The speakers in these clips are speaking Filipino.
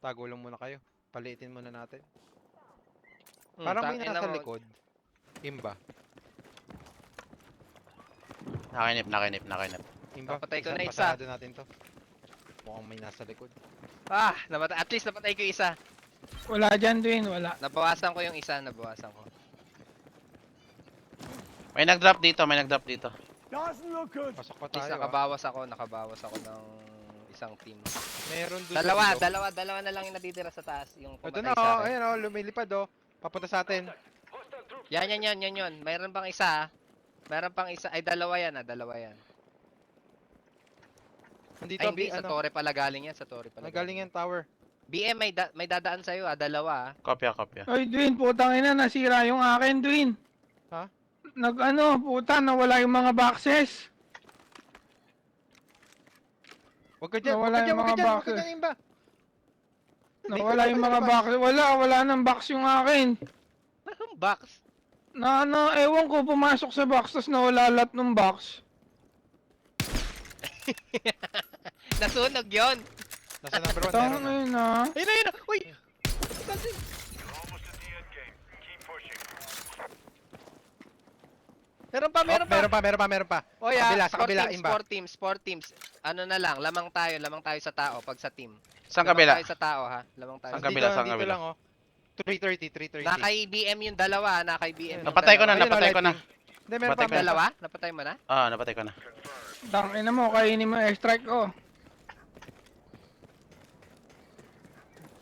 Tago lang muna kayo. Palitin muna natin. Parang may nasa likod. Imba. Nakinip. Imba. Napatay ko na isa. Pasado natin to. Mukhang may nasa likod. Ah, at least napatay ko isa. Wala dyan, Dwayne. Wala. Nabawasan ko yung isa, nabawasan ko. May nag-drop dito. Pasok pa At least tayo. nakabawas ako ng isang team. Meron doon. Dalawa na lang yung natitira sa taas. Yung Ito pumatay na, sa akin. ayan lumilipad Papunta sa atin. Yan. Mayroon pang isa. Mayroon pang isa. Ay, dalawa yan. Nandito, Ay, hindi. Sa ano, torre pala galing yan. Sa torre pala nagaling yan tower. BM, may dadaan sa'yo, dalawa. Kopya. Ay, Dwayne, putang ina. Nasira yung akin, Dwayne. Ha? Puta, nawala yung mga boxes. Huwag ka dyan, Nawala yung mga huwag ka boxes. dyan, Imba. Nawala yung mga boxes. Wala nang box yung akin. Anong box? Ewan ko, pumasok sa box, tapos nawala lahat ng box. Nasunog yon. Nasa number 1, Tama meron na na. yun, ha? Ayun. Uy! Meron pa. Meron pa. Oy, Sa kabila, Imba. Four teams. Ano na lang, lamang tayo sa tao pag sa team. Saan kabila? Lamang tayo sa tao, ha? Lamang tayo. Saan kabila? Dito lang, 330. Nakay BM yung dalawa, Napatay ko na. Hindi, meron Patay pa. ko na. Dalawa? Napatay mo na? Napatay ko na. Tangina mo, kainin mo yung airstrike ko.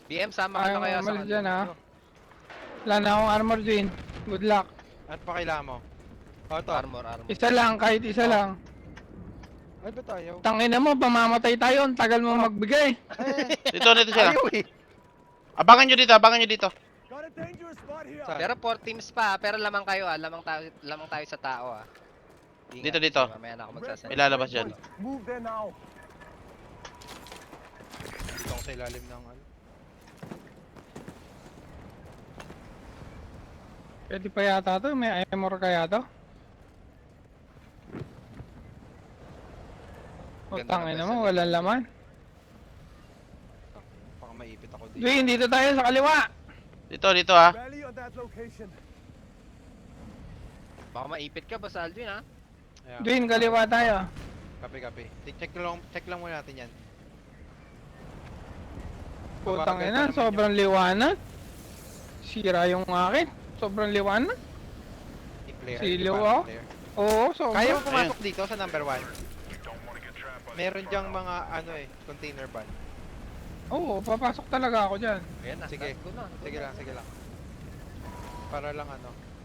BM, sama ka Ayaw na kaya mo sa umalis dyan, ha? Ano? Wala na akong armor, Dwayne. Good luck. Ano pa kailangan mo? Ito. Armor. Isa lang, kahit isa lang. Ay, ba't ayaw? Tangina mo, pamamatay tayo. Ang tagal mo magbigay. Dito sila. Ayaw eh. Abangan nyo dito. Saan? Pero 4 teams pa, pero lamang kayo, lamang tayo sa tao, Ingat, Dito. Mamaya na ako magsasalita. May lalabas dyan. Dito ako sa ilalim ng ano. Pwede pa yata to, may armor kaya to? O Ganda tangina naman mo, sa walang laman. Baka maipit ako dito. Dwayne, dito tayo sa kaliwa. Dito ha. Baka maipit ka, Boss Alvin, ha? Ayan. Dwayne, kaliwa tayo. Copy. Check lang muna natin yan. Putang Babagal pa ina, naman sobrang liwanag. Sira yung akin. Sobrang liwanag. I-clear. Silaw Di ba? ako? Clear. Oo, sobrang. Kaya mo pumasok dito sa number 1. Meron diyang mga container ban. Oo, papasok talaga ako dyan. Ayan na, Sige. go na. Sige lang. Para lang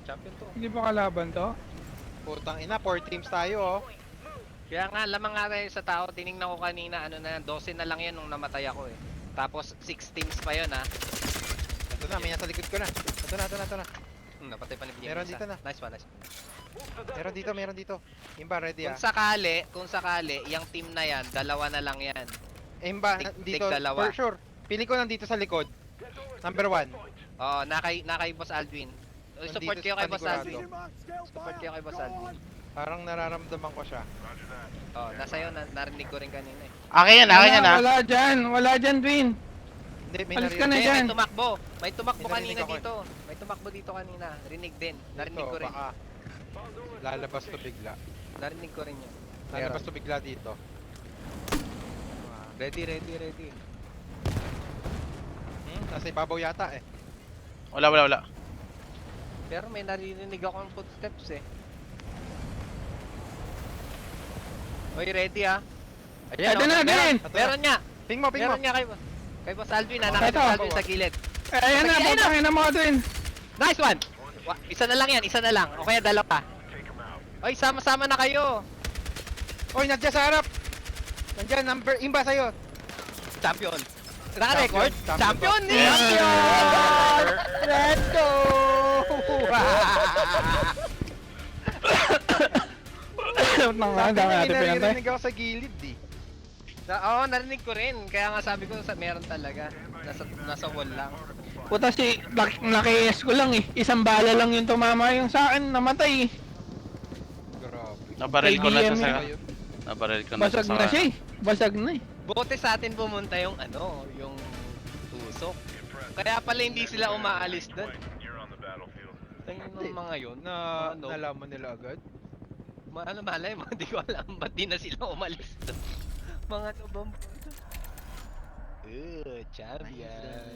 Champion to. Hindi ba kalaban to? Putang ina, 4 teams tayo Kaya nga, lamang nga tayo sa tao. Tiningnan ko kanina, 12 na lang yan nung namatay ako, Tapos 6 teams pa yun, Ito na, may nasa likod ko na. Ito na. Napatay pa ni BM. Meron isa. dito na. Nice one. Meron dito. Imba, ready Kung sakali, yung team na yan, dalawa na lang yan. Imba, dito, dalawa. for sure. Feeling ko nandito sa likod. Number 1. Oo, nakay Boss Alvin. Support Nandito kayo kay sa Boss panigurado. Alvin. Support kayo kay Boss Alvin. Parang nararamdaman ko siya. Nasa iyo, narinig ko rin kanina, Akin yan ha. Wala dyan, Dwayne. Hindi, may Alis ka na narinig. dyan. May tumakbo May narinig kanina ako dito. May tumakbo dito kanina. Rinig din. Narinig Dito, ko rin. baka lalabas to bigla. Narinig ko rin yun. Lalabas to bigla dito. Ready. Nasa ibabaw yata Wala. Pero may naririnig akong footsteps Oy, ready Ito na, Dwayne. Meron nga. Ping mo. Meron nga kay Boss Alvin, nakita Ito. Boss Alvin sa gilid. Ayan na, Ayan na. putangin na mo, Dwayne. Nice one! Isa na lang yan, isa na lang. O kaya dalawa. Oy, sama-sama na kayo. Oy, nandiyan sa harap! Nandiyan, imba sa'yo! Champion. Naka-record? Champion. Champion! Let's go! Ang dami natin pinantay. Narinig ako sa gilid Oo, narinig ko rin. Kaya nga sabi ko, meron talaga. Nasa wall lang. Puta naki-S ko lang eh. Isang bala lang yung tumama yung sa akin, namatay eh. Grabe. Nabaril ko na siya KDM sa... Ayun. Nabaril ko na siya Basag sa... na siya eh. Basag na eh. Buti sa atin pumunta yung yung usok. Kaya pala hindi sila umaalis doon. Tingnan ng mga yun. Ano? Nalaman nila agad. Ano malay mo, hindi ko alam ba't di na sila umalis doon. Mga nobang. Champion.